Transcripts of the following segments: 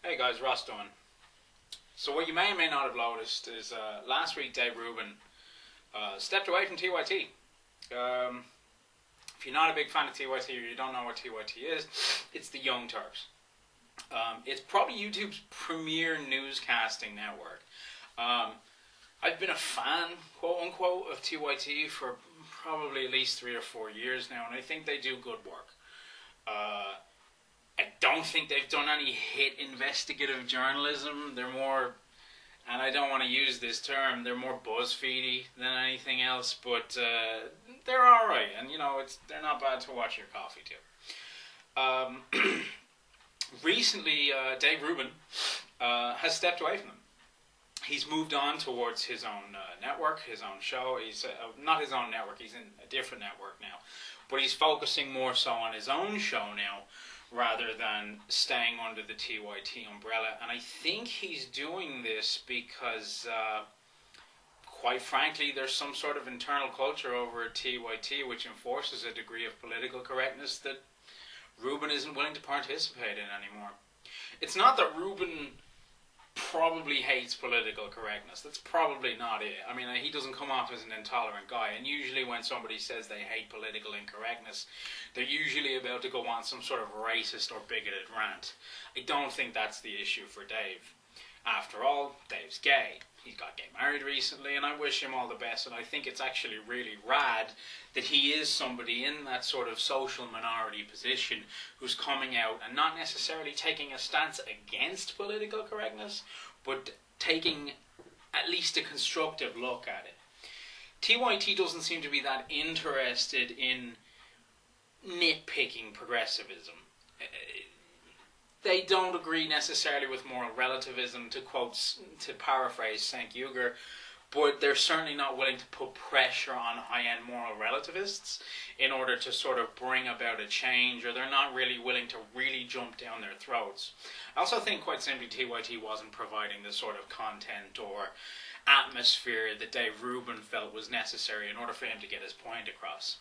Hey guys, Ross doing. So what you may or may not have noticed is last week Dave Rubin stepped away from TYT. If you're not a big fan of TYT or you don't know what TYT is, it's the Young Turks. It's probably YouTube's premier newscasting network. I've been a fan, quote unquote, of TYT for probably at least 3 or 4 years now, and I think they do good work. I don't think they've done any hit investigative journalism. They're more, and I don't want to use this term, they're more BuzzFeedy than anything else, but they're alright, and they're not bad to watch your coffee to. Recently, Dave Rubin has stepped away from them. He's moved on towards his own network, his own show. He's not his own network, he's in a different network now, but he's focusing more so on his own show now, rather than staying under the TYT umbrella. And I think he's doing this because, quite frankly, there's some sort of internal culture over at TYT which enforces a degree of political correctness that Rubin isn't willing to participate in anymore. It's not that Rubin probably hates political correctness. That's probably not it. I mean, he doesn't come off as an intolerant guy, and usually when somebody says they hate political incorrectness, they're usually about to go on some sort of racist or bigoted rant. I don't think that's the issue for Dave. After all, Dave's gay. He got married recently, and I wish him all the best, and I think it's actually really rad that he is somebody in that sort of social minority position who's coming out and not necessarily taking a stance against political correctness, but taking at least a constructive look at it. TYT doesn't seem to be that interested in nitpicking progressivism. They don't agree necessarily with moral relativism, to paraphrase St. Uger, but they're certainly not willing to put pressure on high-end moral relativists in order to sort of bring about a change, or they're not really willing to really jump down their throats. I also think, quite simply, TYT wasn't providing the sort of content or atmosphere that Dave Rubin felt was necessary in order for him to get his point across.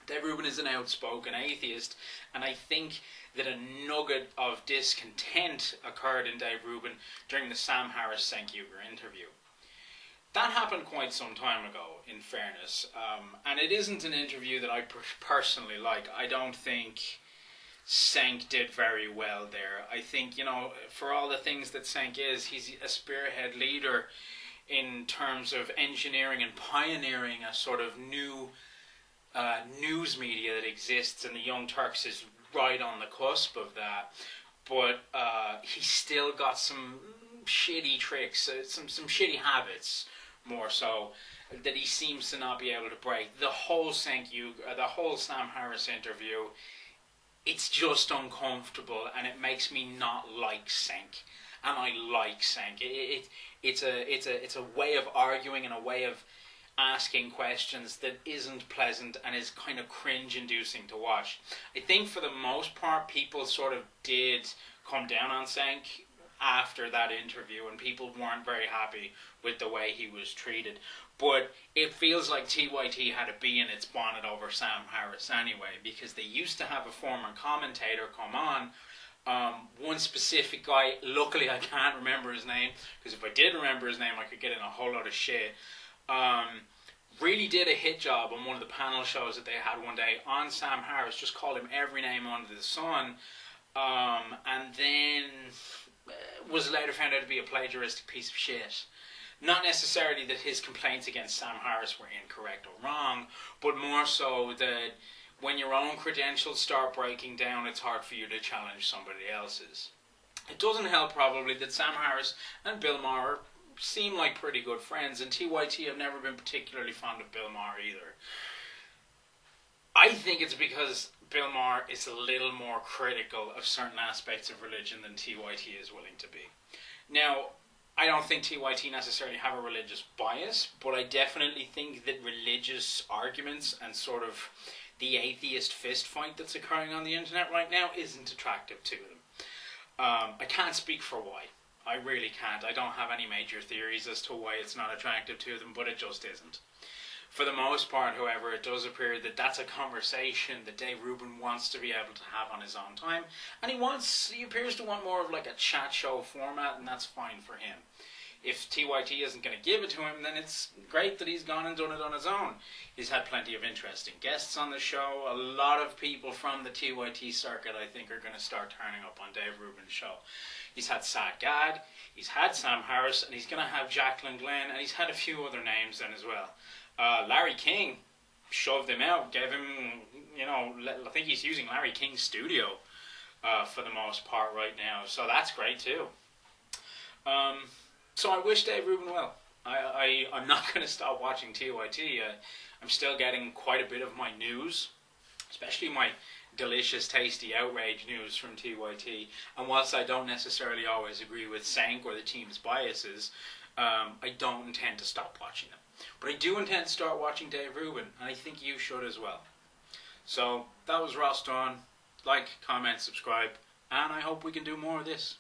Dave Rubin is an outspoken atheist, and I think that a nugget of discontent occurred in Dave Rubin during the Sam Harris-St. Uger interview. That happened quite some time ago, in fairness, and it isn't an interview that I personally like. I don't think Cenk did very well there. I think, for all the things that Cenk is, he's a spearhead leader in terms of engineering and pioneering a sort of new news media that exists, and the Young Turks is right on the cusp of that. But he's still got some shitty tricks, some shitty habits, more so, that he seems to not be able to break. The whole Sam Harris interview, it's just uncomfortable, and it makes me not like Cenk. And I like Cenk. It's a way of arguing and a way of asking questions that isn't pleasant and is kind of cringe-inducing to watch. I think for the most part, people sort of did come down on Cenk after that interview, and people weren't very happy with the way he was treated. But it feels like TYT had a bee in its bonnet over Sam Harris anyway, because they used to have a former commentator come on, one specific guy. Luckily I can't remember his name, because if I did remember his name I could get in a whole lot of shit. Really did a hit job on one of the panel shows that they had one day on Sam Harris, just called him every name under the sun, and then was later found out to be a plagiaristic piece of shit. Not necessarily that his complaints against Sam Harris were incorrect or wrong, but more so that when your own credentials start breaking down, it's hard for you to challenge somebody else's. It doesn't help probably that Sam Harris and Bill Maher seem like pretty good friends, and TYT have never been particularly fond of Bill Maher either. I think it's because Bill Maher is a little more critical of certain aspects of religion than TYT is willing to be. Now, I don't think TYT necessarily have a religious bias, but I definitely think that religious arguments and sort of the atheist fist fight that's occurring on the internet right now isn't attractive to them. I can't speak for why. I really can't. I don't have any major theories as to why it's not attractive to them, but it just isn't. For the most part, however, it does appear that that's a conversation that Dave Rubin wants to be able to have on his own time, and he appears to want more of like a chat show format, and that's fine for him. If TYT isn't going to give it to him, then it's great that he's gone and done it on his own. He's had plenty of interesting guests on the show. A lot of people from the TYT circuit, I think, are going to start turning up on Dave Rubin's show. He's had Sad Gad, he's had Sam Harris, and he's going to have Jacqueline Glenn, and he's had a few other names then as well. Larry King shoved him out, gave him, I think he's using Larry King's studio for the most part right now, so that's great too. So I wish Dave Rubin well. I'm not going to stop watching TYT. I'm still getting quite a bit of my news, especially my delicious, tasty outrage news from TYT. And whilst I don't necessarily always agree with Sank or the team's biases, I don't intend to stop watching them. But I do intend to start watching Dave Rubin, and I think you should as well. So that was Ross Dawn. Like, comment, subscribe, and I hope we can do more of this.